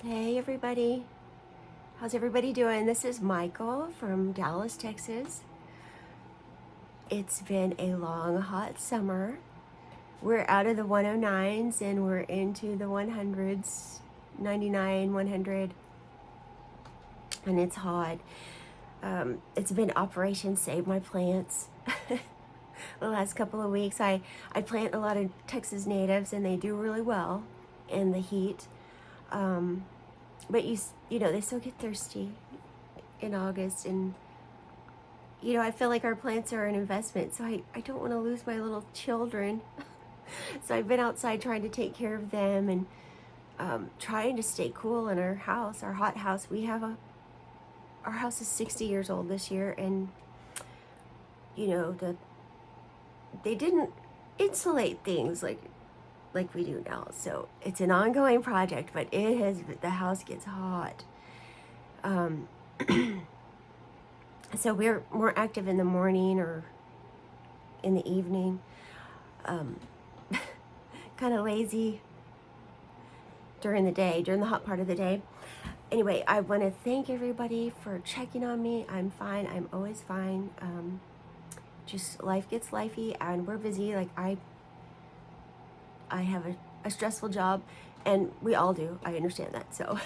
Hey everybody, how's everybody doing? This is Michael from Dallas, Texas. It's been a long, hot summer. We're out of the 109s and we're into the 100s, 99, 100, and it's hot. It's been Operation Save My Plants. The last couple of weeks, I plant a lot of Texas natives and they do really well in the heat. But you know, they still get thirsty in August, and I feel like our plants are an investment, so I don't want to lose my little children. So I've been outside trying to take care of them and trying to stay cool in our house, our hot house. Our house is 60 years old this year, and they didn't insulate things like we do now. So it's an ongoing project, but the house gets hot. So we're more active in the morning or in the evening. Kind of lazy during the day, during the hot part of the day. Anyway, I want to thank everybody for checking on me. I'm fine. I'm always fine. Just life gets lifey, and we're busy. Like I have a stressful job, and we all do. I understand that. So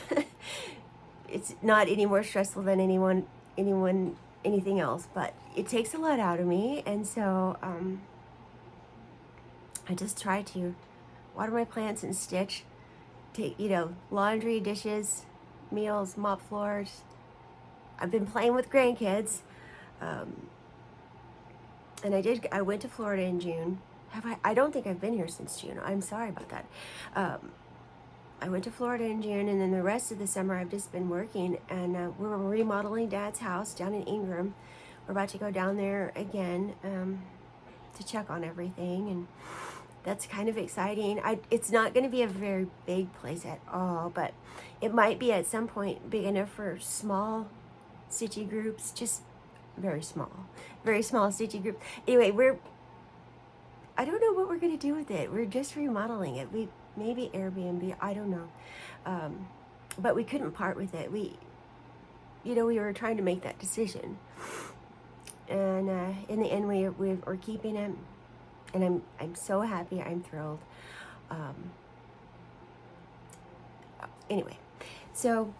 it's not any more stressful than anything else, but it takes a lot out of me, and so I just try to water my plants and stitch, take laundry, dishes, meals, mop floors. I've been playing with grandkids, and I went to Florida in June. I don't think I've been here since June. I'm sorry about that. I went to Florida in June, and then the rest of the summer I've just been working, and we're remodeling Dad's house down in Ingram. We're about to go down there again to check on everything, and that's kind of exciting. It's not going to be a very big place at all, but it might be at some point big enough for small stitchy groups, just very small stitchy groups. Anyway, I don't know what we're going to do with it. We're just remodeling it. Maybe Airbnb, I don't know. But we couldn't part with it. We were trying to make that decision. And in the end, we're keeping it. And I'm so happy. I'm thrilled. Anyway, so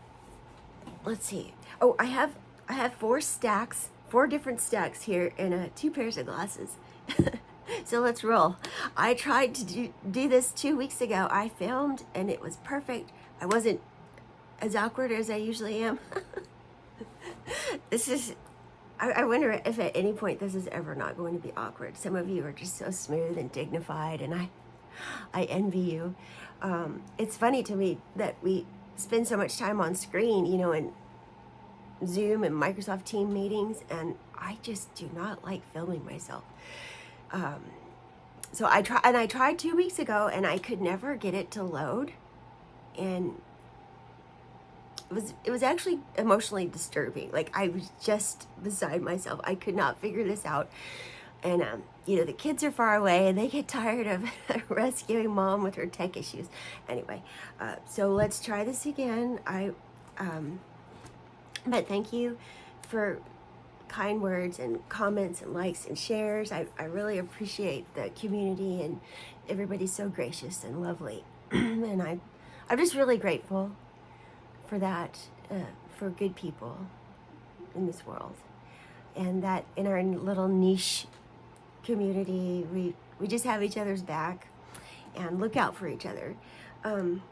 let's see. Oh, I have 4 different stacks here, and 2 pairs of glasses. So let's roll. I tried to do this 2 weeks ago. I filmed and it was perfect. I wasn't as awkward as I usually am. I wonder if at any point this is ever not going to be awkward. Some of you are just so smooth and dignified, and I envy you. It's funny to me that we spend so much time on screen, in Zoom and Microsoft Team meetings, and I just do not like filming myself. So I tried 2 weeks ago, and I could never get it to load, and it was actually emotionally disturbing. Like I was just beside myself. I could not figure this out, and the kids are far away, and they get tired of rescuing mom with her tech issues. Anyway, so let's try this again. But thank you for kind words and comments and likes and shares. I really appreciate the community, and everybody's so gracious and lovely. And I'm just really grateful for that, for good people in this world, and that in our little niche community, we just have each other's back and look out for each other. I'm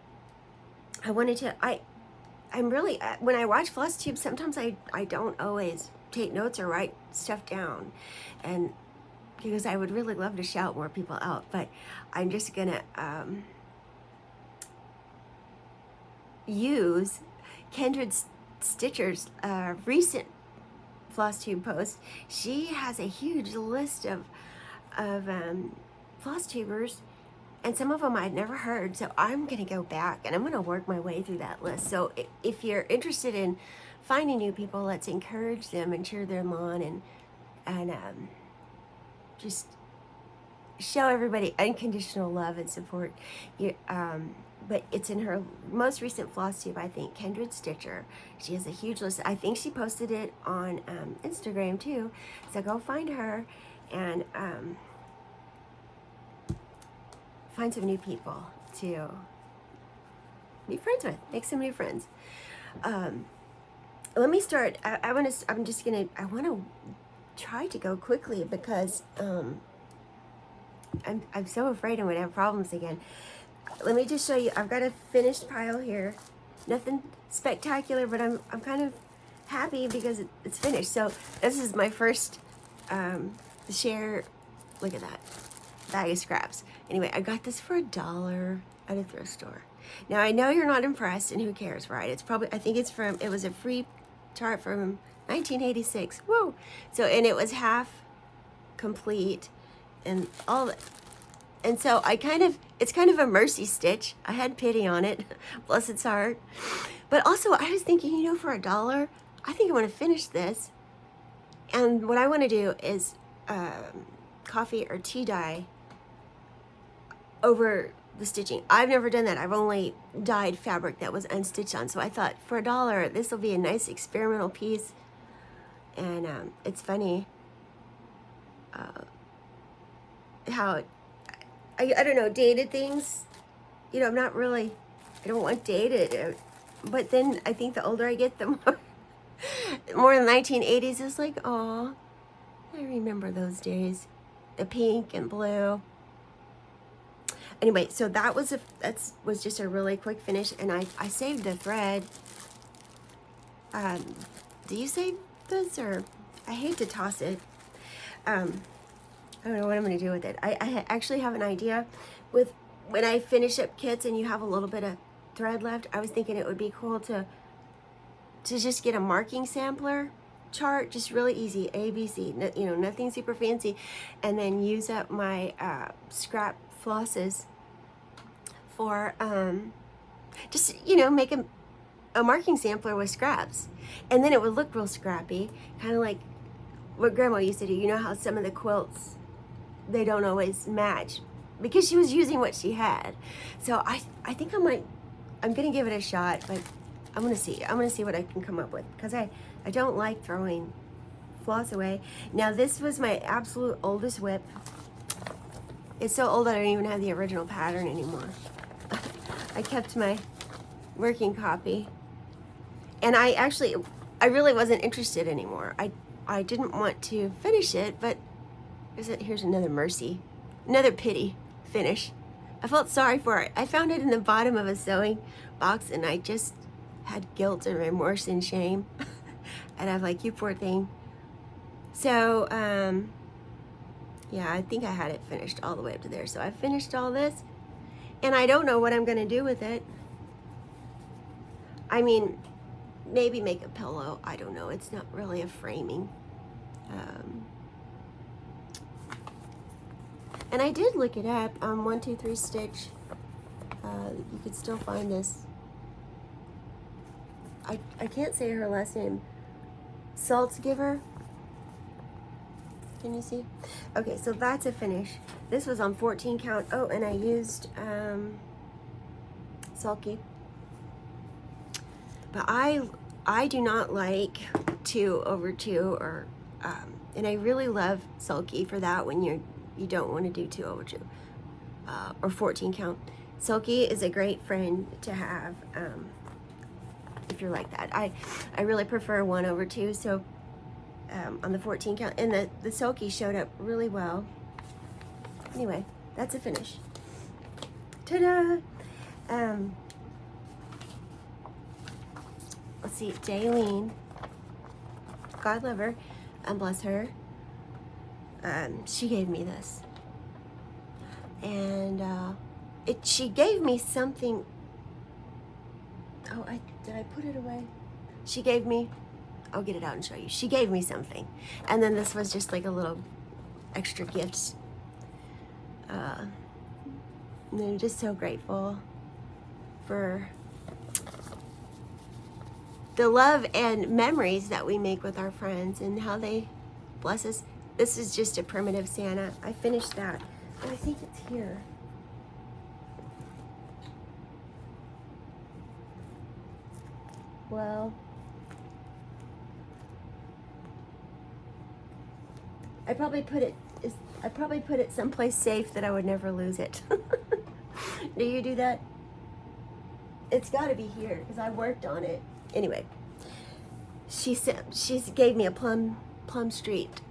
really, when I watch FlossTube, sometimes I don't always take notes or write stuff down, and because I would really love to shout more people out, but I'm just gonna use Kindred Stitcher's recent FlossTube post. She has a huge list of FlossTubers, and some of them I'd never heard, so I'm going to go back and I'm going to work my way through that list. So if you're interested in finding new people, let's encourage them and cheer them on, and just show everybody unconditional love and support. but it's in her most recent floss tube, I think, Kindred Stitcher. She has a huge list. I think she posted it on Instagram too. So go find her and find some new people to be friends with. Make some new friends. Let me start. I want to try to go quickly because I'm so afraid I'm going to have problems again. Let me just show you. I've got a finished pile here. Nothing spectacular, but I'm kind of happy because it's finished. So this is my first share. Look at that bag of scraps. Anyway, I got this for $1 at a thrift store. Now I know you're not impressed, and who cares, right? It's probably, I think it was a free chart from 1986. Woo! So, and it was half complete and all that. And so it's kind of a mercy stitch. I had pity on it, bless its heart. But also I was thinking, for $1, I think I want to finish this. And what I want to do is coffee or tea dye over the stitching. I've never done that. I've only dyed fabric that was unstitched on. So I thought for $1, this will be a nice experimental piece. And it's funny how I don't know, dated things, I'm not really, I don't want dated, but then I think the older I get, the more in the 1980s is like, oh, I remember those days, the pink and blue. Anyway, so that was just a really quick finish, and I saved the thread. Do you save this, or I hate to toss it. I don't know what I'm going to do with it. I actually have an idea with when I finish up kits and you have a little bit of thread left. I was thinking it would be cool to just get a marking sampler chart, just really easy, A, B, C, nothing super fancy, and then use up my scrap flosses for just make a marking sampler with scraps, and then it would look real scrappy, kind of like what Grandma used to do. You know how some of the quilts, they don't always match because she was using what she had. So I think I'm going to give it a shot, but I'm going to see what I can come up with, because I don't like throwing floss away. Now this was my absolute oldest WIP. It's so old that I don't even have the original pattern anymore. I kept my working copy, and I really wasn't interested anymore. I didn't want to finish it, but here's another mercy, another pity finish. I felt sorry for it. I found it in the bottom of a sewing box, and I just had guilt and remorse and shame. And I'm like, you poor thing. So, yeah, I think I had it finished all the way up to there. So I finished all this, and I don't know what I'm going to do with it. I mean, maybe make a pillow. I don't know. It's not really a framing. And I did look it up on 123 Stitch. You could still find this. I can't say her last name. Saltzgiver. Can you see? Okay, so that's a finish. This was on 14 count. Oh, and I used Sulky. But I do not like 2/2, or and I really love Sulky for that when you don't want to do 2/2 or 14 count. Sulky is a great friend to have if you're like that. I really prefer 1/2, so on the 14 count, and the Sulky showed up really well. Anyway, that's a finish. Ta-da! Let's see, Jaylene, God love her and bless her, she gave me this, and she gave me something. Oh, did I put it away? She gave me, I'll get it out and show you. She gave me something, and then this was just like a little extra gift. And I'm just so grateful for the love and memories that we make with our friends and how they bless us. This is just a primitive Santa. I finished that. I think it's here. well, I probably put it someplace safe that I would never lose it. Do you do that? It's got to be here because I worked on it. Anyway, she gave me a Plum Street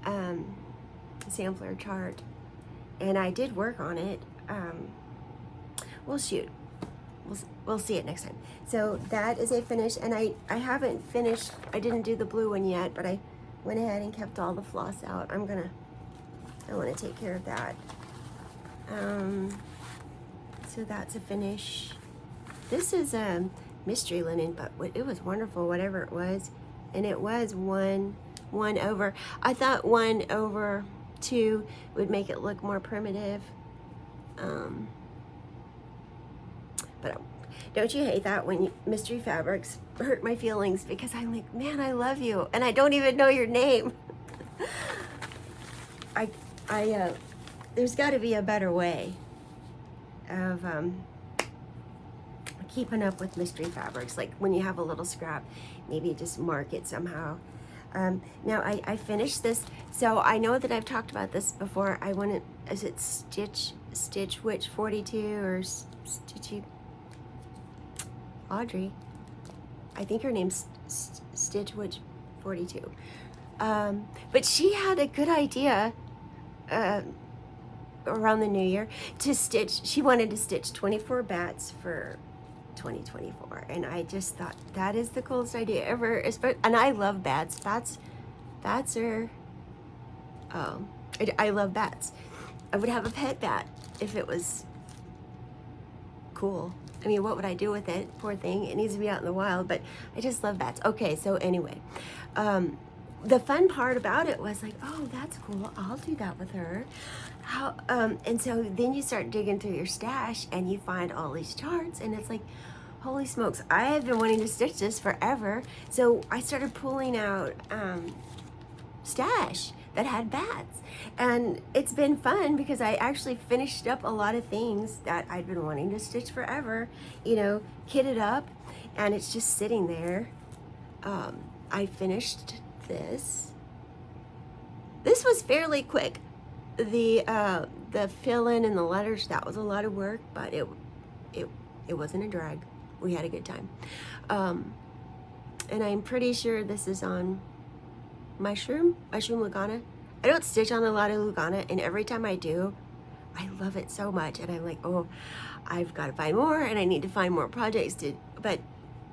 sampler chart, and I did work on it. Well, shoot, we'll see it next time. So that is a finish, and I haven't finished. I didn't do the blue one yet, but I went ahead and kept all the floss out. I want to take care of that. So that's a finish. This is a mystery linen, but it was wonderful, whatever it was. And it was one over. I thought 1/2 would make it look more primitive. But don't you hate that when mystery fabrics hurt my feelings, because I'm like, man, I love you, and I don't even know your name. There's got to be a better way of keeping up with mystery fabrics. Like when you have a little scrap, maybe just mark it somehow. Now I finished this, so I know that I've talked about this before. I wanted, is it Stitch Witch 42 or Stitchy Audrey? I think her name's Stitch Witch 42. But she had a good idea around the new year to stitch. She wanted to stitch 24 bats for 2024, and I just thought that is the coolest idea ever. And I love bats. Bats are I love bats. I would have a pet bat if it was cool. I mean, what would I do with it? Poor thing, it needs to be out in the wild, but I just love bats. Okay, so anyway, the fun part about it was like, oh, that's cool, I'll do that with her. And so then you start digging through your stash and you find all these charts, and it's like, holy smokes, I have been wanting to stitch this forever. So I started pulling out stash that had bats, and it's been fun because I actually finished up a lot of things that I'd been wanting to stitch forever, kitted up, and it's just sitting there. I finished this. This was fairly quick. The fill in and the letters, that was a lot of work, but it wasn't a drag. We had a good time. And I'm pretty sure this is on mushroom Lugana. I don't stitch on a lot of Lugana, and every time I do, I love it so much, and I'm like, oh, I've got to find more, and I need to find more projects but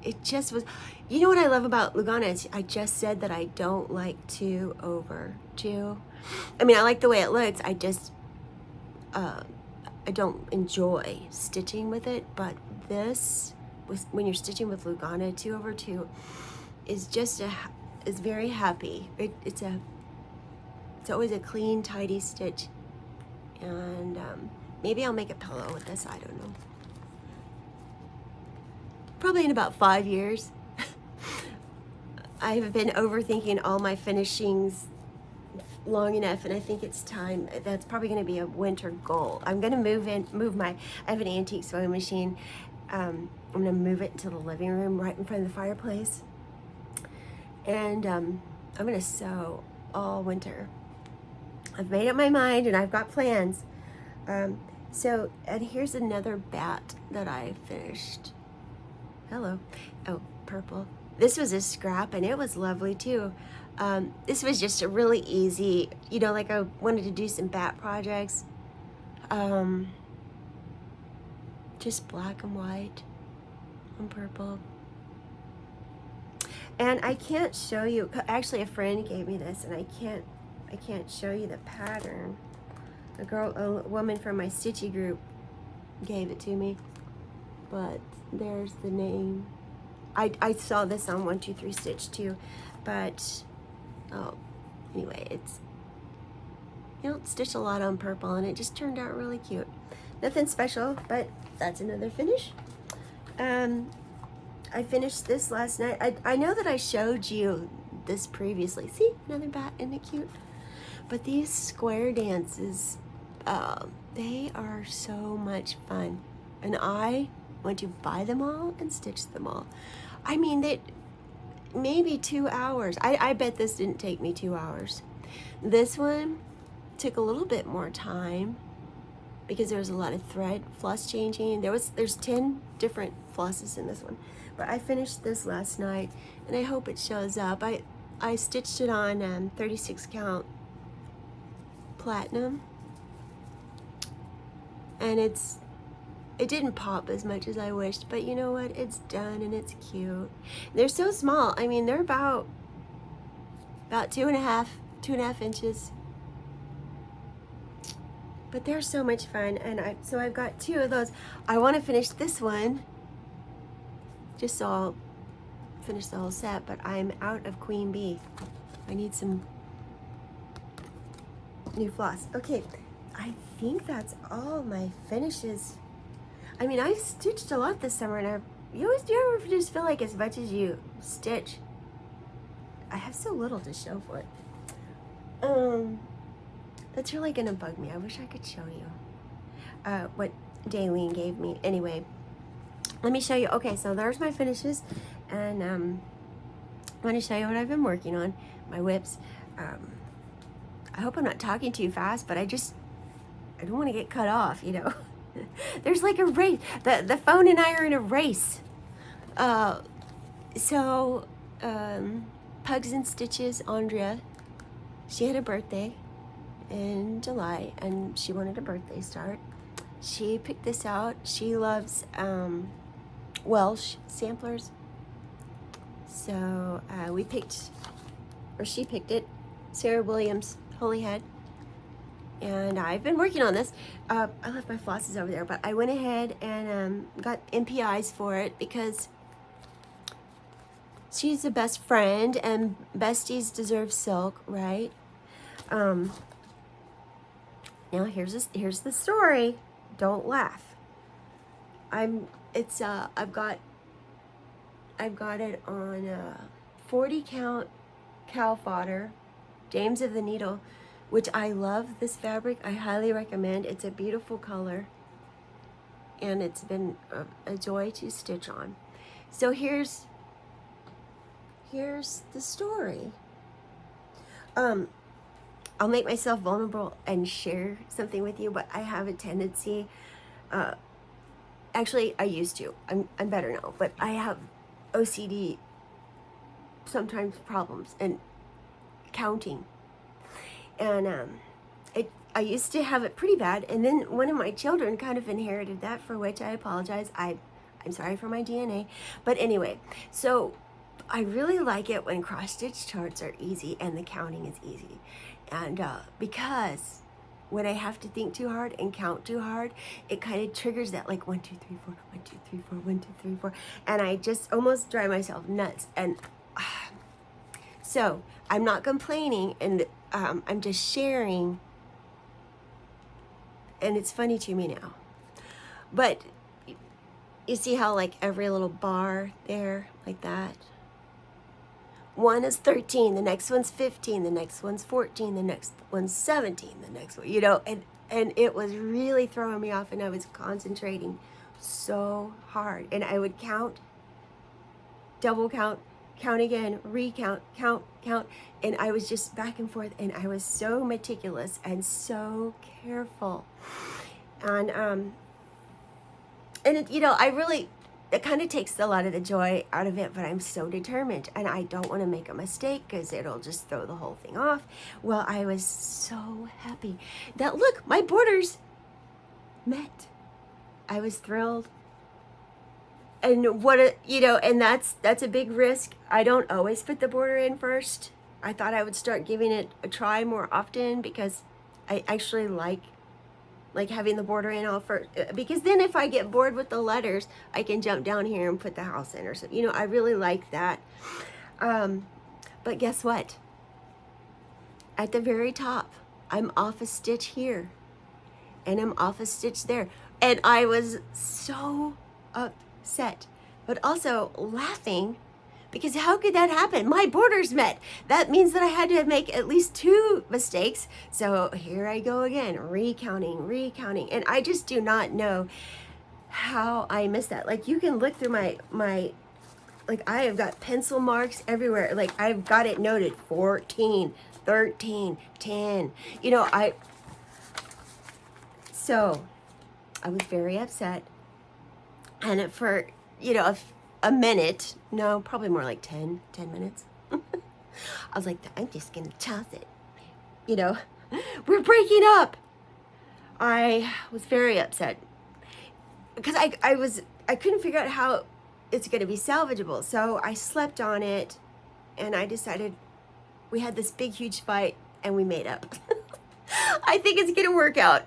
it just was, what I love about Lugana is I just said that I don't like to overdo. I mean, I like the way it looks, I just I don't enjoy stitching with it, but this was, when you're stitching with Lugana, 2/2 is just is very happy. It's always a clean, tidy stitch, and maybe I'll make a pillow with this. I don't know. Probably in about 5 years. I've been overthinking all my finishings long enough, and I think it's time. That's probably going to be a winter goal. I'm going to move my, I have an antique sewing machine. I'm going to move it into the living room right in front of the fireplace, and I'm going to sew all winter. I've made up my mind, and I've got plans. And here's another bat that I finished. Hello. Oh, purple. This was a scrap, and it was lovely too. This was just a really easy, like I wanted to do some bat projects. Just black and white and purple. And I can't show you, actually a friend gave me this, and I can't show you the pattern. A woman from my Stitchy group gave it to me, but there's the name. I saw this on 123 Stitch too, but anyway, it's, stitched a lot on purple, and it just turned out really cute. Nothing special, but that's another finish. I finished this last night. I know that I showed you this previously. See, another bat, isn't it cute? But these square dances, they are so much fun, and I want to buy them all and stitch them all. I mean, maybe 2 hours. I bet this didn't take me 2 hours. This one took a little bit more time because there was a lot of thread floss changing. There's 10 different flosses in this one, but I finished this last night, and I hope it shows up. I stitched it on 36 count platinum, and it didn't pop as much as I wished, but you know what? It's done, and it's cute. They're so small. I mean, they're about 2.5 inches. But they're so much fun, and so I've got 2 of those. I want to finish this one, just so I'll finish the whole set, but I'm out of Queen Bee. I need some new floss. Okay, I think that's all my finishes. I mean, I've stitched a lot this summer, and you ever just feel like as much as you stitch, I have so little to show for it. That's really gonna bug me. I wish I could show you what Daleen gave me. Anyway, let me show you. Okay, so there's my finishes, and I want to show you what I've been working on. My whips. I hope I'm not talking too fast, but I don't want to get cut off, you know. There's like a race. The phone and I are in a race. Pugs and Stitches, Andrea, she had a birthday in July, and she wanted a birthday start. She picked this out. She loves Welsh samplers. So she picked it, Sarah Williams Holyhead. And I've been working on this. I left my flosses over there, but I went ahead and got MPIs for it because she's a best friend, and besties deserve silk, right? Now here's the story. Don't laugh. I've got it on 40 count cow fodder, James of the Needle, which I love this fabric. I highly recommend. It's a beautiful color, and it's been a joy to stitch on. So here's the story. I'll make myself vulnerable and share something with you, but I have a tendency, actually I used to, I'm better now, but I have OCD, sometimes problems, and counting. And I used to have it pretty bad, and then one of my children kind of inherited that, for which I apologize. I'm sorry for my DNA. But anyway, so I really like it when cross-stitch charts are easy and the counting is easy. And because when I have to think too hard and count too hard, it kind of triggers that, like 1, 2, 3, 4, 1, 2, 3, 4, 1, 2, 3, 4, and I just almost drive myself nuts. And so I'm not complaining, and I'm just sharing, and it's funny to me now. But you see how like every little bar there, like that, one is 13, the next one's 15, the next one's 14, the next one's 17, the next one, you know, and it was really throwing me off, and I was concentrating so hard, and I would count, double count, count again, recount, count, and I was just back and forth, and I was so meticulous and so careful, and it, you know, it kind of takes a lot of the joy out of it, but I'm so determined, and I don't want to make a mistake because it'll just throw the whole thing off. Well, I was so happy that, look, my borders met. I was thrilled. And and that's a big risk. I don't always put the border in first. I thought I would start giving it a try more often, because I actually like having the border in all first, because then if I get bored with the letters, I can jump down here and put the house in or something. You know, I really like that. But guess what? At the very top, I'm off a stitch here, and I'm off a stitch there. And I was so upset, but also laughing, because how could that happen? My borders met. That means that I had to make at least 2 mistakes. So here I go again, recounting. And I just do not know how I missed that. Like, you can look through my like I have got pencil marks everywhere. Like I've got it noted 14, 13, 10. You know, so I was very upset. And for, you know, a minute, no, probably more like 10 minutes. I was like, I'm just going to toss it. You know, we're breaking up. I was very upset because I couldn't figure out how it's going to be salvageable. So I slept on it and I decided we had this big, huge fight and we made up. I think it's going to work out.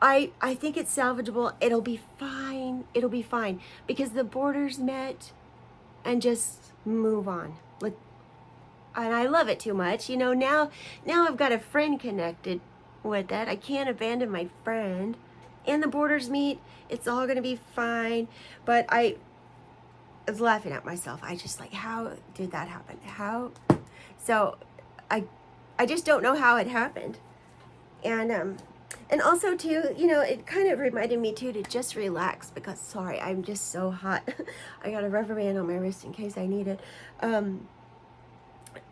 I think it's salvageable. It'll be fine. It'll be fine because the borders met and just move on. Like, and I love it too much. You know, now I've got a friend connected with that. I can't abandon my friend. And the borders meet. It's all going to be fine. But I was laughing at myself. I just like, how did that happen? How? So I just don't know how it happened. And also too, you know, it kind of reminded me too to just relax because, sorry, I'm just so hot. I got a rubber band on my wrist in case I need it.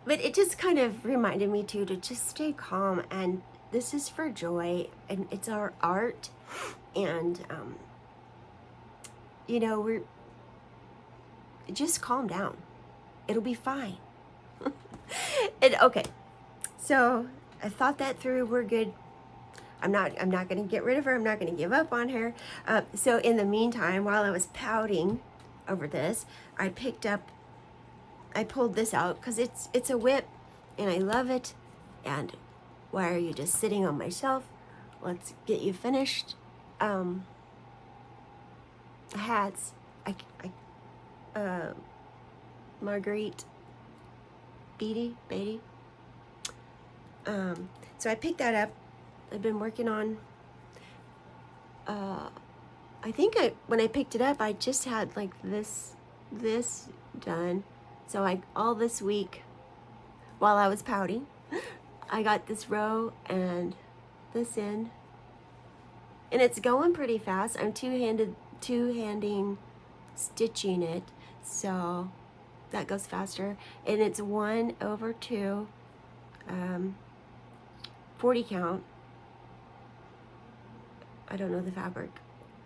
But it just kind of reminded me too to just stay calm, and this is for joy, and it's our art, and you know, just calm down. It'll be fine. And okay, so I thought that through. We're good. I'm not going to get rid of her. I'm not going to give up on her. So in the meantime, while I was pouting over this, I pulled this out because it's a whip and I love it. And why are you just sitting on my shelf? Let's get you finished. Hats. Marguerite Beatty. So I picked that up. I've been working on, I think when I picked it up, I just had like this done. So all this week, while I was pouting, I got this row and this in, and it's going pretty fast. I'm two-handing stitching it, so that goes faster. And it's 1/2, 40 count. I don't know the fabric,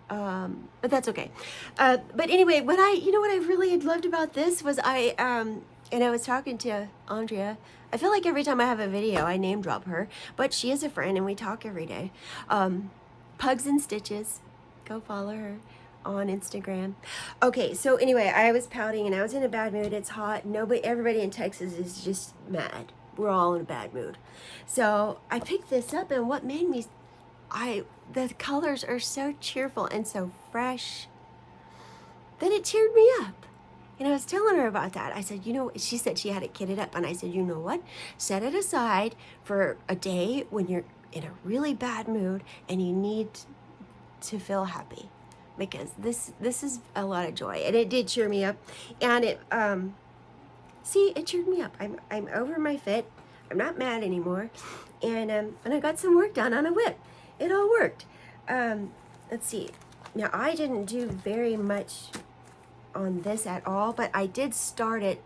but that's okay. But anyway, what I really had loved about this was and I was talking to Andrea. I feel like every time I have a video, I name drop her, but she is a friend and we talk every day. Pugs and Stitches, go follow her on Instagram. Okay, so anyway, I was pouting and I was in a bad mood. It's hot. Everybody in Texas is just mad. We're all in a bad mood. So I picked this up, and what made me, the colors are so cheerful and so fresh that it cheered me up. And I was telling her about that. I said, she said she had it kitted up. And I said, you know what? Set it aside for a day when you're in a really bad mood and you need to feel happy. Because this is a lot of joy. And it did cheer me up. And it cheered me up. I'm over my fit. I'm not mad anymore. And I got some work done on a whip. It all worked. Let's see. Now, I didn't do very much on this at all, but I did start it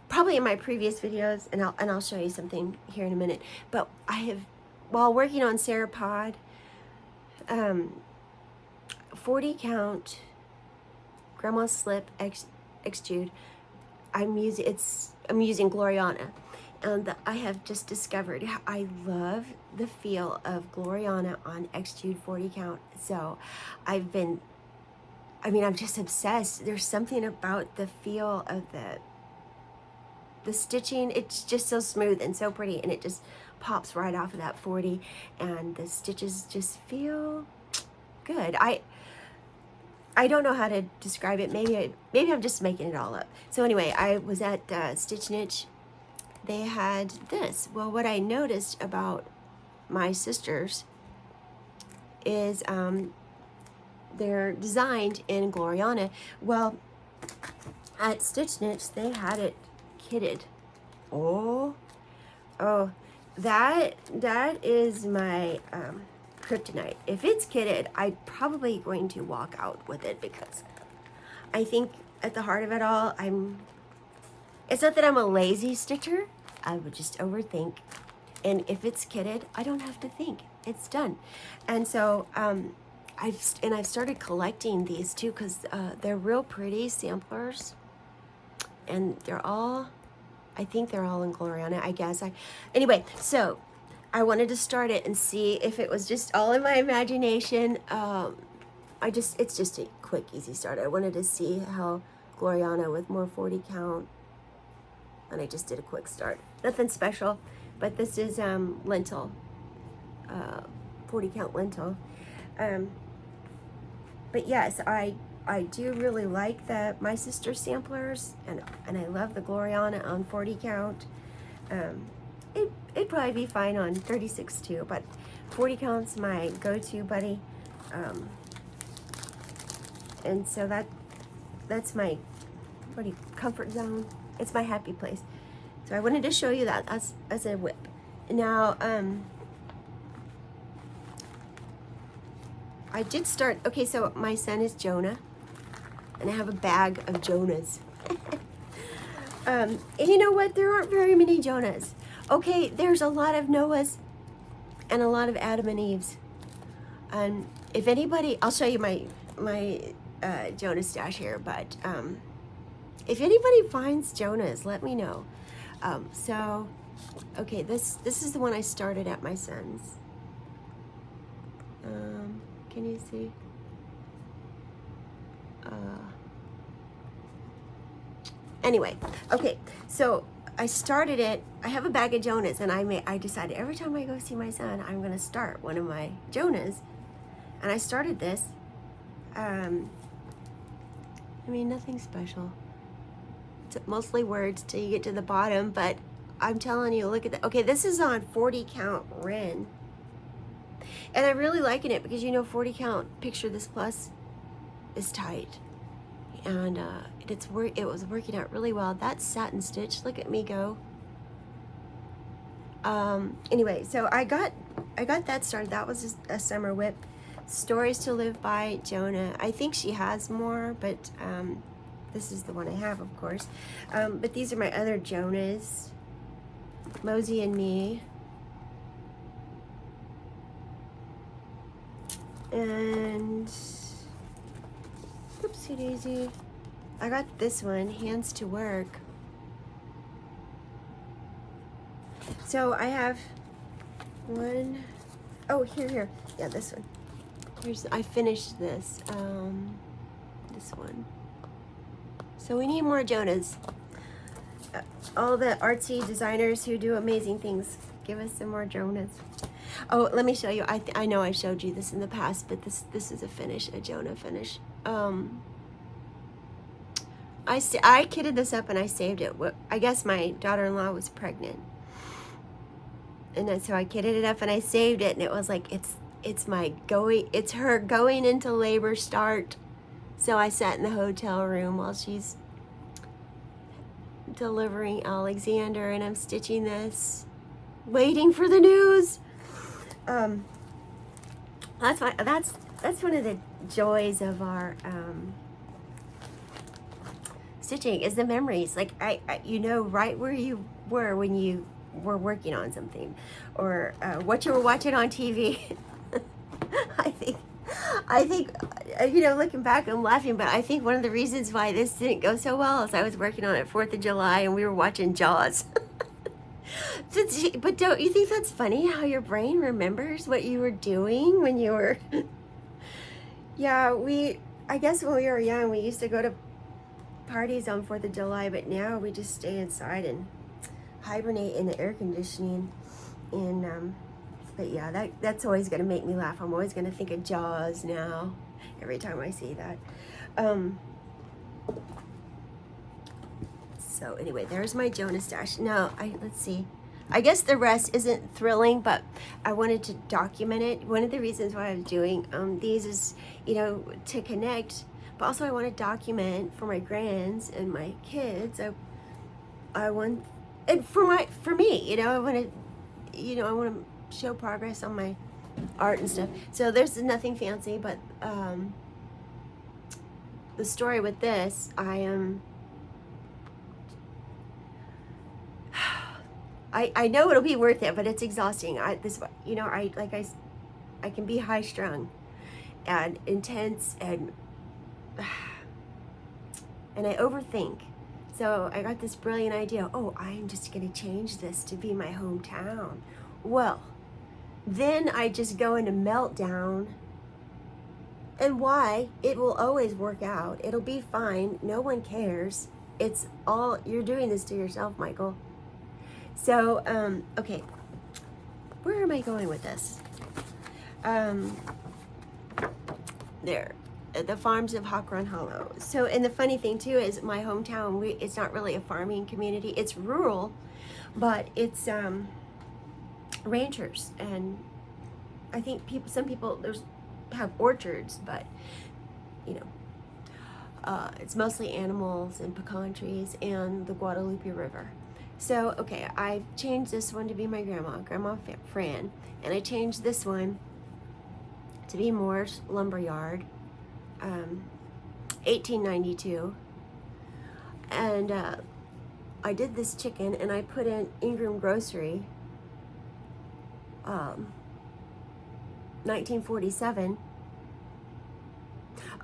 probably in my previous videos, and I'll show you something here in a minute. But I have, while working on Serapod, 40 count Grandma Slip Extrude. I'm using Gloriana. And I have just discovered I love the feel of Gloriana on Extrude 40 count. So I'm just obsessed. There's something about the feel of the stitching. It's just so smooth and so pretty, and it just pops right off of that 40, and the stitches just feel good. I don't know how to describe it. Maybe I'm just making it all up. So anyway, I was at Stitch Niche. They had this. Well, what I noticed about my sisters is they're designed in Gloriana. Well, at Stitch Niche, they had it kitted. Oh, that is my kryptonite. If it's kitted, I'm probably going to walk out with it, because I think at the heart of it all, it's not that I'm a lazy stitcher. I would just overthink. And if it's kitted, I don't have to think. It's done. And so I've started collecting these too, because they're real pretty samplers. And I think they're all in Gloriana, I guess. Anyway, so I wanted to start it and see if it was just all in my imagination. It's just a quick, easy start. I wanted to see how Gloriana with more 40 count, and I just did a quick start. Nothing special, but this is lentil, 40 count lentil. But yes, I do really like my sister samplers, and I love the Gloriana on 40 count. It'd probably be fine on 36 too, but 40 count's my go-to, buddy. And so that's my comfort zone. It's my happy place. So I wanted to show you that as a whip. Now, I did start, okay, so my son is Jonah, and I have a bag of Jonahs. And you know what? There aren't very many Jonahs. Okay, there's a lot of Noahs and a lot of Adam and Eves. And if anybody, I'll show you my Jonah stash here, but if anybody finds Jonahs, let me know. So, okay, this is the one I started at my son's. Can you see? Anyway, okay, so I started it. I have a bag of Jonahs, and I decided every time I go see my son, I'm gonna start one of my Jonahs, and I started this. I mean, nothing special. It's mostly words till you get to the bottom, but I'm telling you, look at that. Okay, this is on 40 count Ren. And I'm really liking it because, 40 count Picture This Plus is tight. And it was working out really well. That's satin stitch. Look at me go. Anyway, so I got that started. That was a summer whip. Stories to Live by Jonah. I think she has more, but this is the one I have, of course. But these are my other Jonahs. Mosey and Me. And oopsie daisy. I got this one, Hands to Work. So I have one, oh, here. Yeah, this one. I finished this. This one. So we need more Jonahs. All the artsy designers who do amazing things, give us some more Jonahs. Oh, let me show you. I know I showed you this in the past, but this is a Jonah finish. I kitted this up and I saved it. I guess my daughter-in-law was pregnant, and then, so I kitted it up and I saved it, and it was like it's her going into labor start. So I sat in the hotel room while she's delivering Alexander, and I'm stitching this, waiting for the news. That's one of the joys of our stitching, is the memories. Like I right where you were when you were working on something, or what you were watching on TV. I think looking back, I'm laughing, but I think one of the reasons why this didn't go so well is I was working on it 4th of July and we were watching Jaws. But don't you think that's funny how your brain remembers what you were doing when you were... Yeah, I guess when we were young, we used to go to parties on 4th of July, but now we just stay inside and hibernate in the air conditioning. And, but yeah, that's always going to make me laugh. I'm always going to think of Jaws now, every time I see that. So anyway, there's my Jonah stash. Now, let's see. I guess the rest isn't thrilling, but I wanted to document it. One of the reasons why I was doing these is, to connect, but also I want to document for my grands and my kids. I want, and for me, I want to, I want to show progress on my art and stuff. So there's nothing fancy, but the story with this, I know it'll be worth it, but it's exhausting. I can be high strung and intense and I overthink. So I got this brilliant idea. Oh, I'm just going to change this to be my hometown. Well, then I just go into meltdown. And why? It will always work out. It'll be fine. No one cares. It's all, you're doing this to yourself, Michael. So, okay. Where am I going with this? There. The farms of Hawk Run Hollow. So, and the funny thing too is my hometown, it's not really a farming community. It's rural, but it's ranchers. And I think some people have orchards, but you know, it's mostly animals and pecan trees and the Guadalupe River. So, okay, I changed this one to be my Grandma Fran, and I changed this one to be Moore's Lumberyard, 1892. And I did this chicken, and I put in Ingram Grocery, 1947.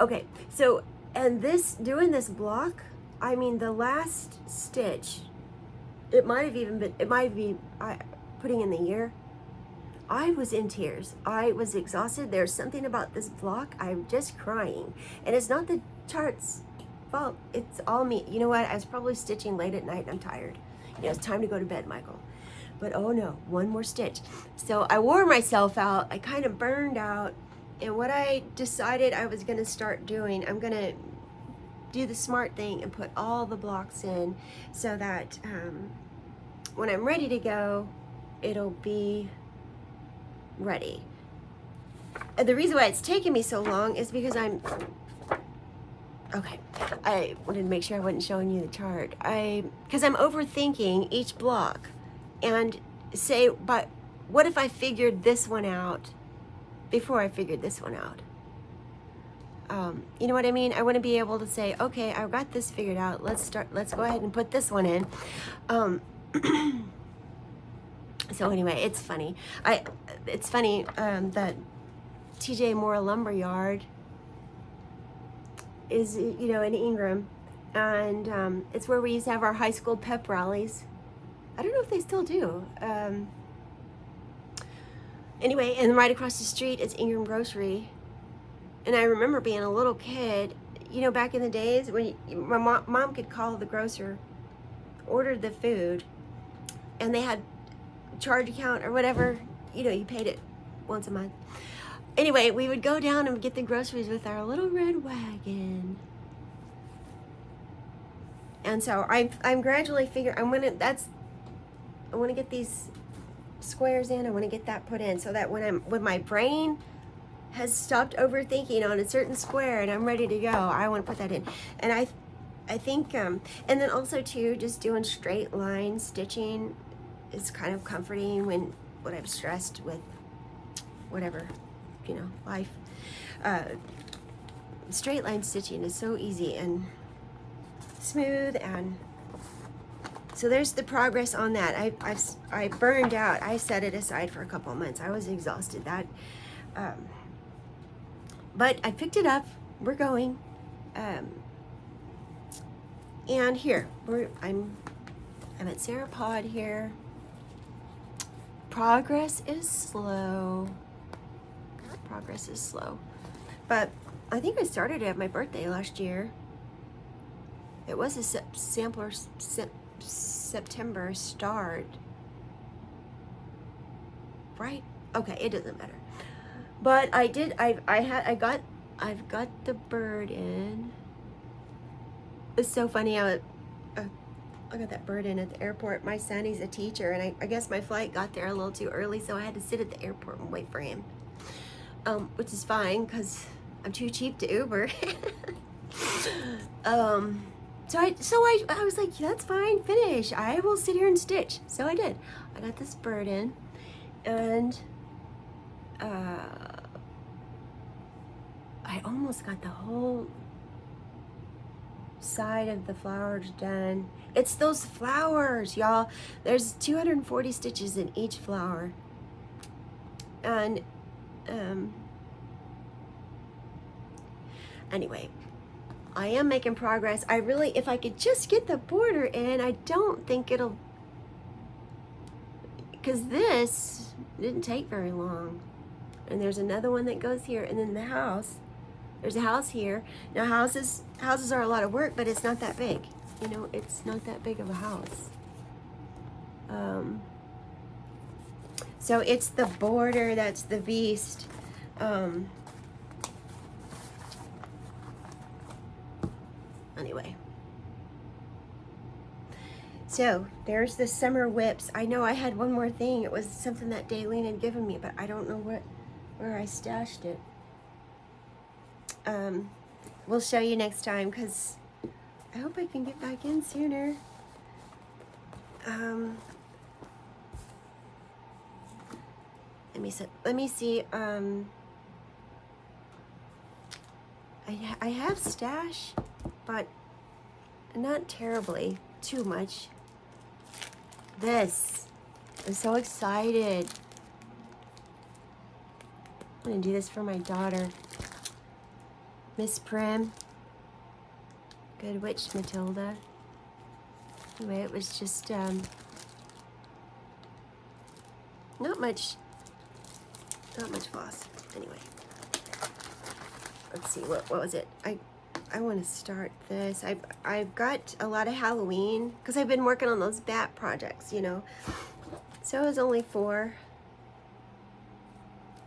Okay, so, and doing this block, I mean, the last stitch, it might be putting in the year, I was in tears. I was exhausted. There's something about this block, I'm just crying. And it's not the chart's fault, it's all me. You know what, I was probably stitching late at night and I'm tired. You know, it's time to go to bed, Michael. But oh no, one more stitch. So I wore myself out, I kind of burned out, and what I decided I was gonna start doing, I'm gonna do the smart thing and put all the blocks in so that when I'm ready to go, it'll be ready. And the reason why it's taken me so long is because I wanted to make sure I wasn't showing you the chart. Because I'm overthinking each block and say, but what if I figured this one out before I figured this one out? You know what I mean? I want to be able to say, okay, I've got this figured out. Let's go ahead and put this one in. So anyway, it's funny. That TJ Moore Lumberyard is, you know, in Ingram, and it's where we used to have our high school pep rallies. I don't know if they still do. Anyway, and right across the street is Ingram Grocery. And I remember being a little kid, you know, back in the days when my mom could call the grocer, order the food, and they had charge account or whatever, you know, you paid it once a month. Anyway, we would go down and get the groceries with our little red wagon. And so I'm gradually figuring, I want to get these squares in, I want to get that put in so that when my brain has stopped overthinking on a certain square and I'm ready to go, I want to put that in. And I think, and then also too, just doing straight line stitching is kind of comforting when I'm stressed with whatever, you know, life. Straight line stitching is so easy and smooth, and so there's the progress on that. I burned out. I set it aside for a couple of months. I was exhausted. But I picked it up. We're going. And here I'm at Sarah Pod here. Progress is slow. But I think I started it at my birthday last year. It was a September start. Right? Okay, it doesn't matter. But I've got the bird in. It's so funny. I got that bird in at the airport. My son, he's a teacher, and I guess my flight got there a little too early, so I had to sit at the airport and wait for him. Which is fine because I'm too cheap to Uber. So I was like, that's fine, finish. I will sit here and stitch. So I did. I got this bird in, and I almost got the whole side of the flowers done. It's those flowers, y'all. There's 240 stitches in each flower. And anyway, I am making progress. I really, if I could just get the border in, I don't think it'll, because this didn't take very long. And there's another one that goes here, and then the house. There's a house here. Now houses are a lot of work, but it's not that big. You know, it's not that big of a house. So it's the border that's the beast. Anyway. So there's the summer whips. I know I had one more thing. It was something that Daylene had given me, but I don't know where I stashed it. We'll show you next time, because I hope I can get back in sooner. Let me see. I have stash, but not terribly too much. This, I'm so excited. I'm gonna do this for my daughter, Miss Prim. Good Witch Matilda. Anyway, it was just not much floss. Anyway, let's see, what was it? I want to start this. I've got a lot of Halloween, because I've been working on those bat projects, you know. So it was only 4.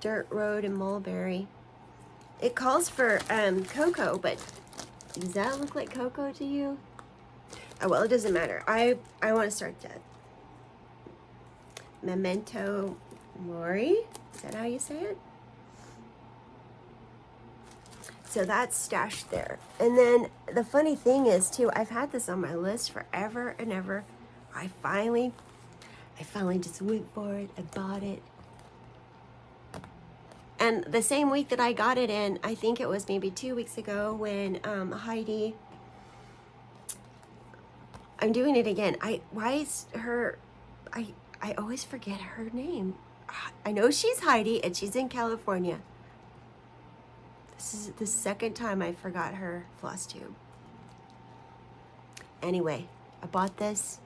Dirt Road and Mulberry. It calls for cocoa, but does that look like cocoa to you? Oh, well, it doesn't matter. I want to start that. Memento Mori? Is that how you say it? So that's stashed there. And then the funny thing is, too, I've had this on my list forever and ever. I finally just went for it. I bought it. And the same week that I got it in, I think it was maybe 2 weeks ago, when Heidi, I'm doing it again. I always forget her name. I know she's Heidi, and she's in California. This is the second time I forgot her floss tube. Anyway, I bought this.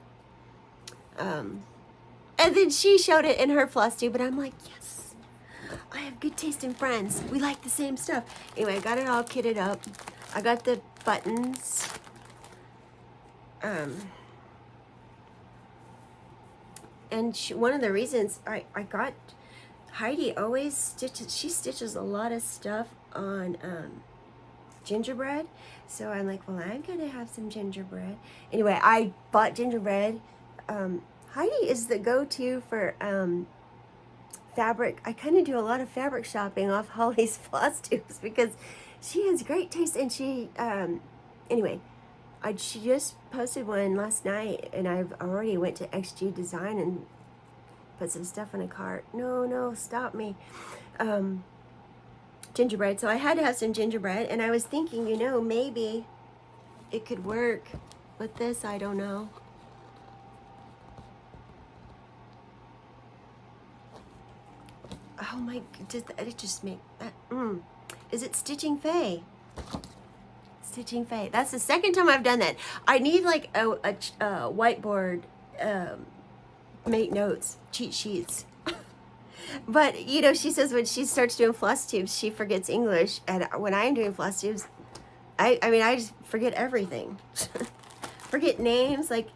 And then she showed it in her floss tube, and I'm like, yes, I have good taste in friends. We like the same stuff. Anyway, I got it all kitted up. I got the buttons. And one of the reasons I got, Heidi always stitches a lot of stuff on gingerbread. So I'm like, well, I'm gonna have some gingerbread. Anyway, I bought gingerbread. Heidi is the go-to for fabric. I kind of do a lot of fabric shopping off Holly's floss tubes, because she has great taste. And she, anyway, she just posted one last night, and I've already went to XG Design and put some stuff in a cart. No, stop me. Gingerbread. So I had to have some gingerbread, and I was thinking, you know, maybe it could work with this. I don't know. Oh my, did it just make that? Is it Stitching Faye? Stitching Faye. That's the second time I've done that. I need like a whiteboard, make notes, cheat sheets. But, you know, she says when she starts doing floss tubes, she forgets English. And when I'm doing floss tubes, I mean, I just forget everything. Forget names, like,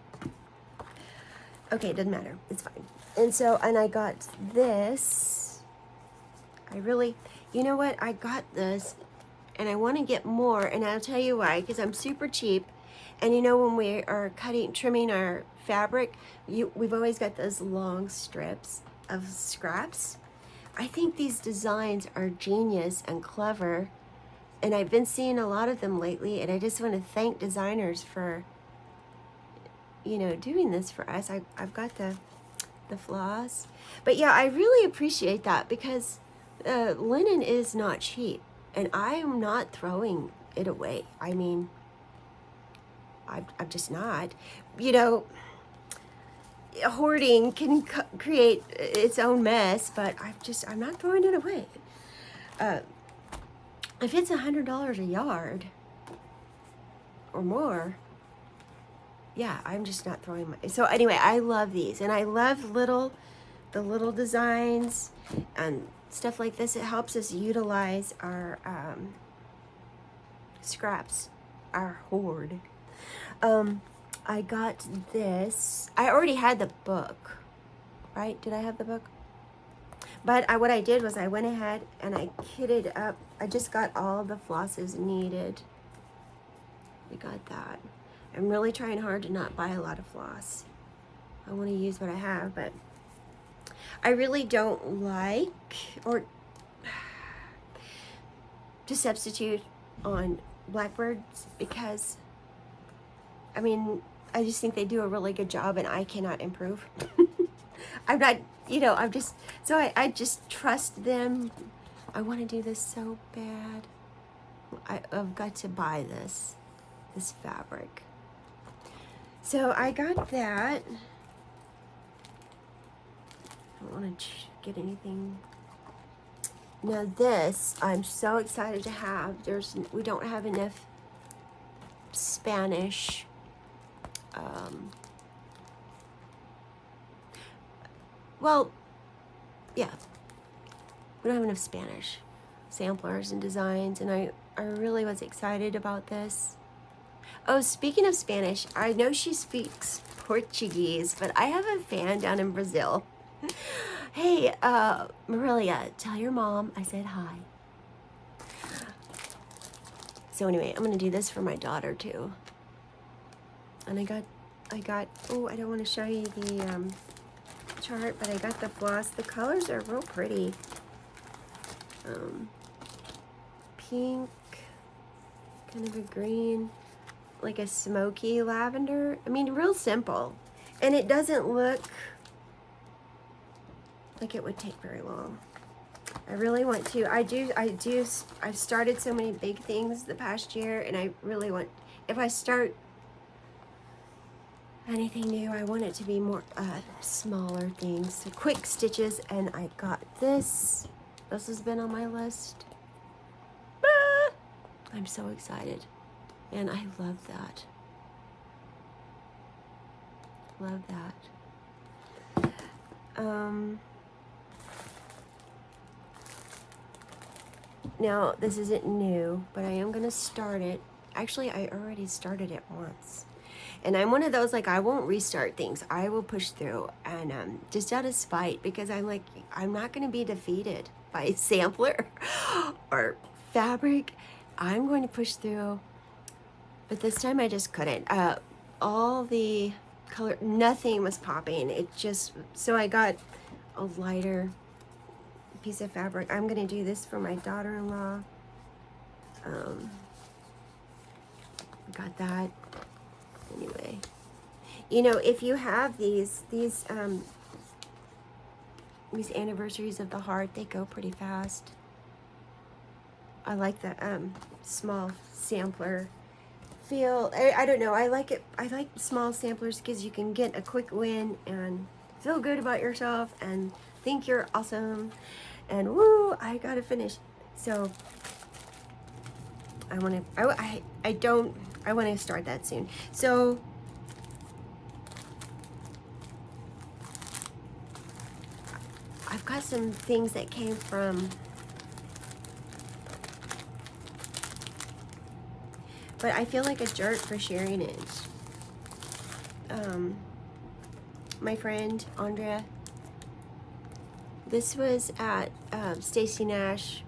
okay, it doesn't matter. It's fine. And so, and I got this. I really, you know what? I got this, and I want to get more, and I'll tell you why, because I'm super cheap. And you know, when we are trimming our fabric, we've always got those long strips of scraps. I think these designs are genius and clever, and I've been seeing a lot of them lately, and I just want to thank designers for, you know, doing this for us. I've got the floss. But yeah, I really appreciate that, because Linen is not cheap, and I am not throwing it away. I mean, I'm just not. You know, hoarding can create its own mess, but I'm not throwing it away. If it's $100 a yard or more, yeah, I'm just not throwing my. So anyway, I love these, and I love the little designs and stuff like this. It helps us utilize our scraps, our hoard. I got this. I already had the book, right? Did I have the book? But what I did was I went ahead and I kitted up. I just got all the flosses needed. I got that. I'm really trying hard to not buy a lot of floss. I want to use what I have, but I really don't like or to substitute on Blackbirds because, I mean, I just think they do a really good job and I cannot improve. I'm not, I'm just, so I just trust them. I want to do this so bad. I've got to buy this fabric. So I got that. I don't want to get anything. Now this, I'm so excited to have. We don't have enough Spanish. Well, yeah, we don't have enough Spanish samplers and designs, and I really was excited about this. Oh, speaking of Spanish, I know she speaks Portuguese, but I have a fan down in Brazil. Hey, Marilia, tell your mom I said hi. So anyway, I'm gonna do this for my daughter too. And I got, oh, I don't want to show you the chart, but I got the floss. The colors are real pretty. Pink, kind of a green, like a smoky lavender. I mean, real simple. And it doesn't look like it would take very long. I really want to. I've started so many big things the past year, and I really want, if I start anything new, I want it to be more smaller things. So quick stitches, and I got this. This has been on my list. Ah! I'm so excited. And I love that. Love that. Now, this isn't new, but I am going to start it. Actually, I already started it once. And I'm one of those, like, I won't restart things. I will push through. And just out of spite, because I'm like, I'm not going to be defeated by sampler or fabric. I'm going to push through. But this time I just couldn't. All the color, nothing was popping. It just, so I got a lighter piece of fabric. I'm going to do this for my daughter-in-law. Got that. Anyway, if you have these anniversaries of the heart, they go pretty fast. I like the small sampler feel. I don't know. I like it. I like small samplers because you can get a quick win and feel good about yourself and think you're awesome. And woo, I gotta finish. So I want to start that soon. So I've got some things that came from, but I feel like a jerk for sharing it. My friend Andrea, this was at Stacy Nash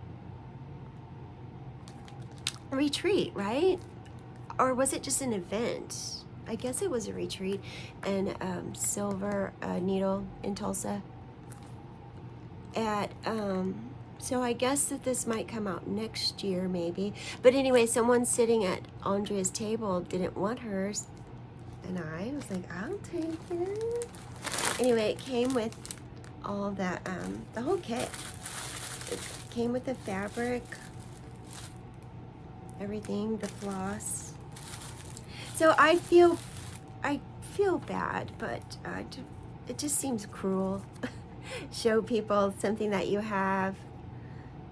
retreat, right? Or was it just an event? I guess it was a retreat, and Silver Needle in Tulsa. So I guess that this might come out next year, maybe. But anyway, someone sitting at Andrea's table didn't want hers, and I was like, I'll take it. Anyway, it came with all that, the whole kit. came with the fabric, everything, the floss. So I feel bad, but it just seems cruel. Show people something that you have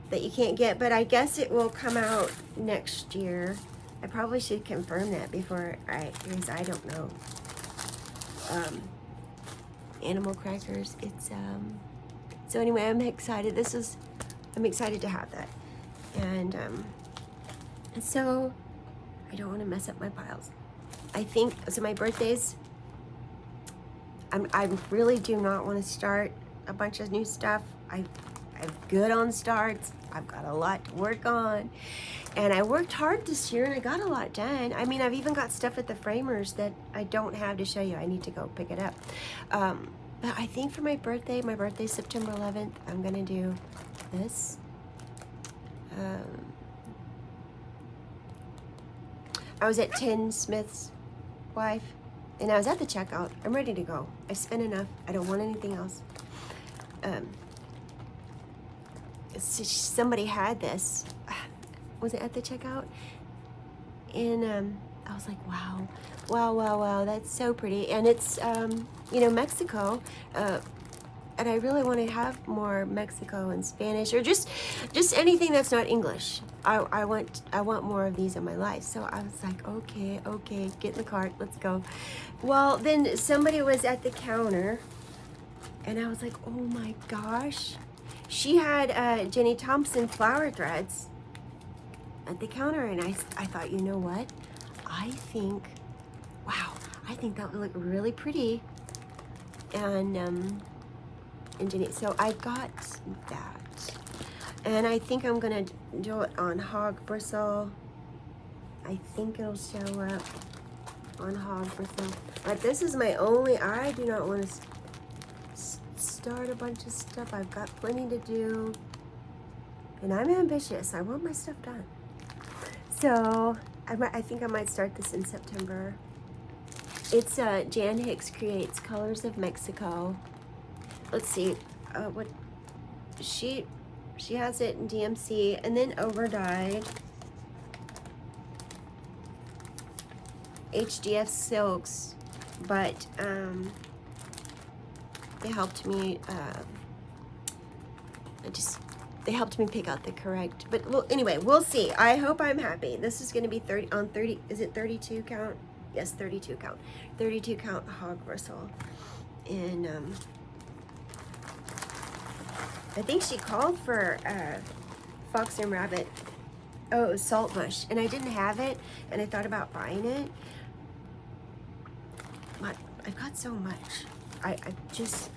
that you can't get, but I guess it will come out next year. I probably should confirm that before because I don't know. Animal crackers. It's so anyway, I'm excited. I'm excited to have that, and so I don't want to mess up my piles. I think so. My birthdays. I really do not want to start a bunch of new stuff. I'm good on starts. I've got a lot to work on, and I worked hard this year and I got a lot done. I mean, I've even got stuff at the framers that I don't have to show you. I need to go pick it up. But I think for my birthday's September 11th, I'm gonna do this. I was at Tin Smith's wife, and I was at the checkout. I'm ready to go. I spent enough. I don't want anything else. Somebody had this. Was it at the checkout? And I was like, wow, that's so pretty. And it's, Mexico. And I really want to have more Mexico and Spanish, or just anything that's not English. I want more of these in my life. So I was like, okay, get in the cart, let's go. Well, then somebody was at the counter, and I was like, oh my gosh. She had Jenny Thompson flower threads at the counter, and I thought, you know what? I think that would look really pretty. And Jenny, so I got that. And I think I'm gonna do it on hog bristle. I think it'll show up on hog bristle. But this is my only, I do not want to start a bunch of stuff. I've got plenty to do. And I'm ambitious. I want my stuff done. So I think I might start this in September. It's Jan Hicks Creates Colors of Mexico. Let's see, what she has it in DMC and then overdyed. HDF silks, but they helped me. They helped me pick out the correct. But well, anyway, we'll see. I hope I'm happy. This is going to be 30. Is it 32 count? Yes, 32 count. 32 count hog bristle. And I think she called for Fox and Rabbit. Oh, it was salt mush, and I didn't have it, and I thought about buying it. But I've got so much. I just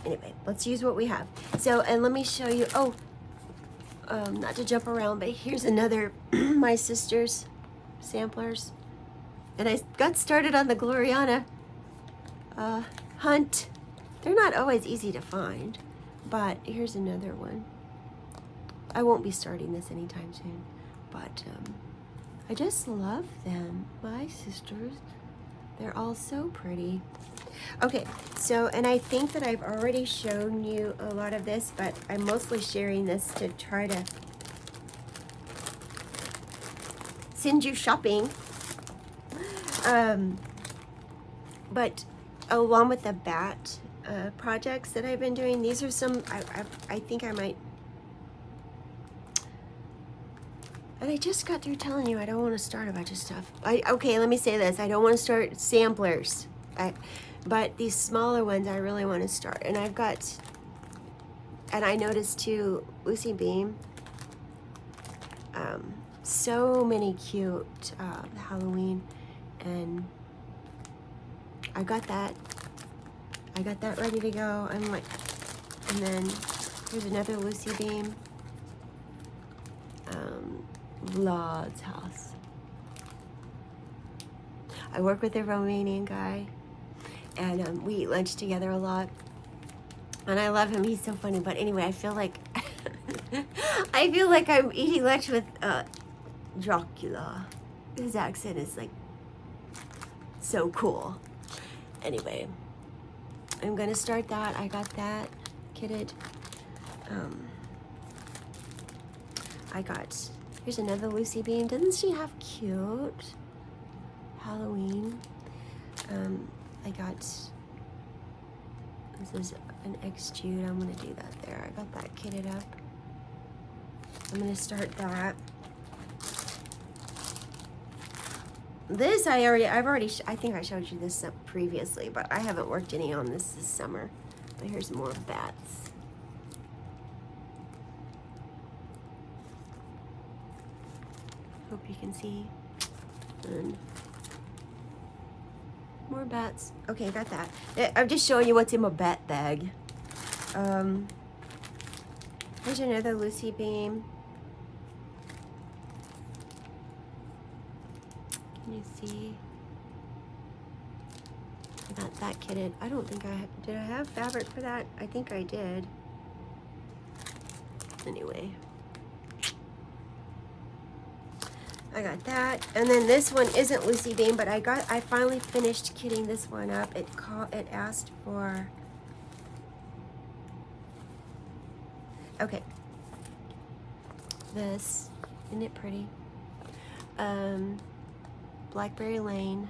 anyway. Let's use what we have. So, and let me show you. Oh, not to jump around, but here's another my sister's samplers, and I got started on the Gloriana hunt. They're not always easy to find, but here's another one. I won't be starting this anytime soon, but I just love them. My sisters, they're all so pretty. Okay, so, and I think that I've already shown you a lot of this, but I'm mostly sharing this to try to send you shopping. But along with the bat projects that I've been doing, these are some, I think I might, and I just got through telling you I don't want to start a bunch of stuff. Okay, let me say this. I don't want to start samplers. But these smaller ones I really want to start. And I've got, and I noticed too, Lucy Beam, so many cute Halloween, and I got that ready to go. I'm like, and then here's another Lucy Beam, Vlad's house. I work with a Romanian guy, and we eat lunch together a lot, and I love him. He's so funny. But anyway, I feel like I'm eating lunch with Dracula. His accent is like so cool. Anyway, I'm gonna start that. I got that kitted. I got, here's another Lucy Beam. Doesn't she have cute Halloween? I got, this is an X Jude. I'm gonna do that there. I got that kitted up. I'm gonna start that. This I think I showed you this previously, but I haven't worked any on this summer. But here's more bats. Hope you can see. And more bats. Okay, I got that. I'm just showing you what's in my bat bag. Here's another Lucy Beam. Can you see? I got that kitted. I don't think did I have fabric for that? I think I did. Anyway. I got that. And then this one isn't Lucy Beam, but I finally finished kitting this one up. It asked for, okay. This, isn't it pretty? Blackberry Lane.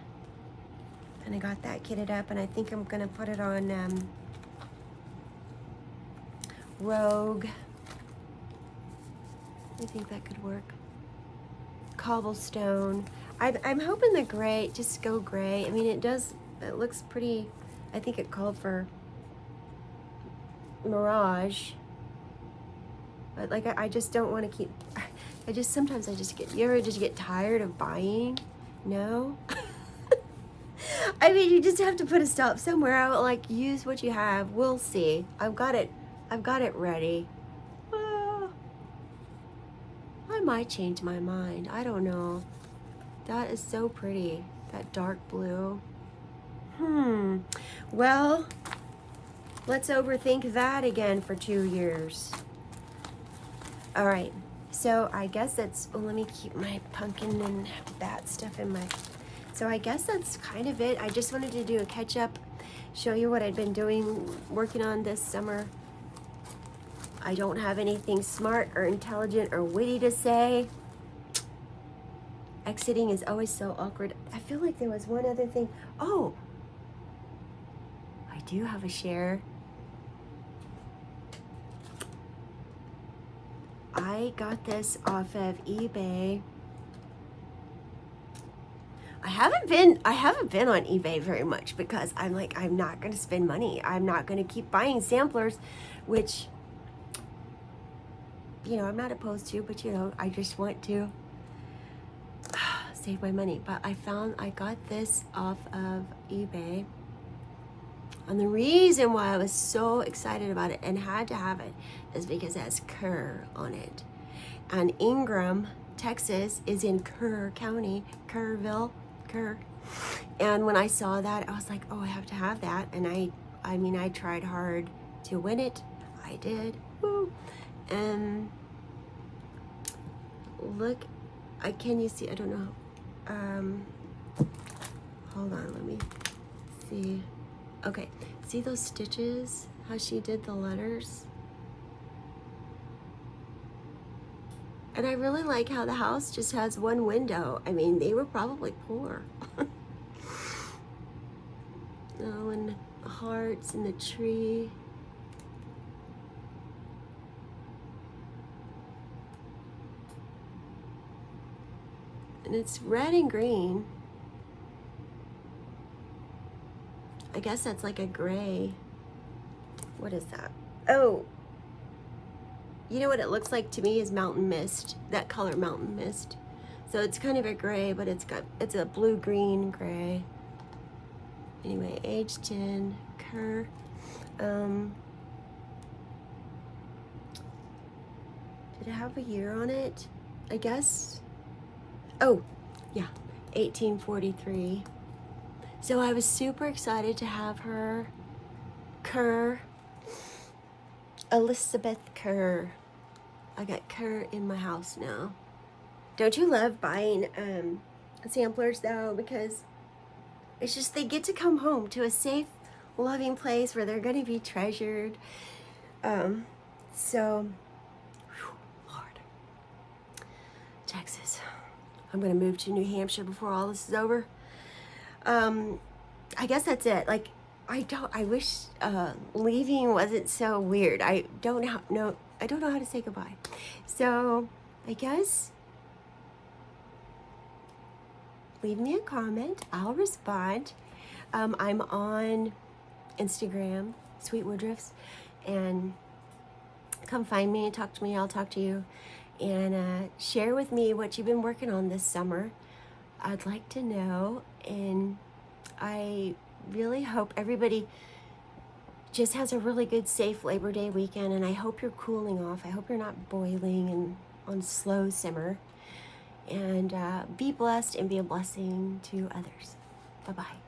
And I got that kitted up, and I think I'm gonna put it on Rogue. I think that could work. Cobblestone. I'm hoping the gray, just go gray. I mean, it looks pretty. I think it called for Mirage. But like, I just don't want to keep, sometimes I just get, you ever just get tired of buying? No? I mean, you just have to put a stop somewhere. I will, like, use what you have. We'll see. I've got it ready. I might change my mind. I don't know. That is so pretty. That dark blue. Well, let's overthink that again for 2 years. All right. So I guess that's, let me keep my pumpkin and bat stuff in my, so I guess that's kind of it. I just wanted to do a catch up, show you what I'd been working on this summer. I don't have anything smart or intelligent or witty to say. Exiting is always so awkward. I feel like there was one other thing. Oh, I do have a share. I got this off of eBay. I haven't been on eBay very much because I'm like, I'm not going to spend money. I'm not going to keep buying samplers, which, you know, I'm not opposed to, but you know, I just want to save my money. But I got this off of eBay. And the reason why I was so excited about it and had to have it is because it has Kerr on it. And Ingram, Texas is in Kerr County, Kerr. And when I saw that, I was like, oh, I have to have that. And I mean, I tried hard to win it. I did. Woo. And look, can you see? I don't know. Hold on, let me see. Okay, see those stitches? How she did the letters? And I really like how the house just has one window. I mean, they were probably poor. Oh, and the hearts and the tree. And it's red and green. I guess that's like a gray. What is that? Oh, you know what it looks like to me is Mountain Mist, that color Mountain Mist. So it's kind of a gray, but it's a blue-green gray. Anyway, age 10, Kerr. Did it have a year on it? I guess. Oh, yeah, 1843. So I was super excited to have her. Kerr. Elizabeth Kerr. I got Kerr in my house now. Don't you love buying samplers though? Because it's just they get to come home to a safe, loving place where they're going to be treasured. So, whew, Lord. Texas. I'm gonna move to New Hampshire before all this is over. I guess that's it. Like, I wish leaving wasn't so weird. I don't know how to say goodbye. So I guess leave me a comment. I'll respond. I'm on Instagram, Sweet Woodruffs, and come find me and talk to me. I'll talk to you, and share with me what you've been working on this summer. I'd like to know, and I really hope everybody just has a really good, safe Labor Day weekend, and I hope you're cooling off. I hope you're not boiling and on slow simmer. And be blessed and be a blessing to others. Bye-bye.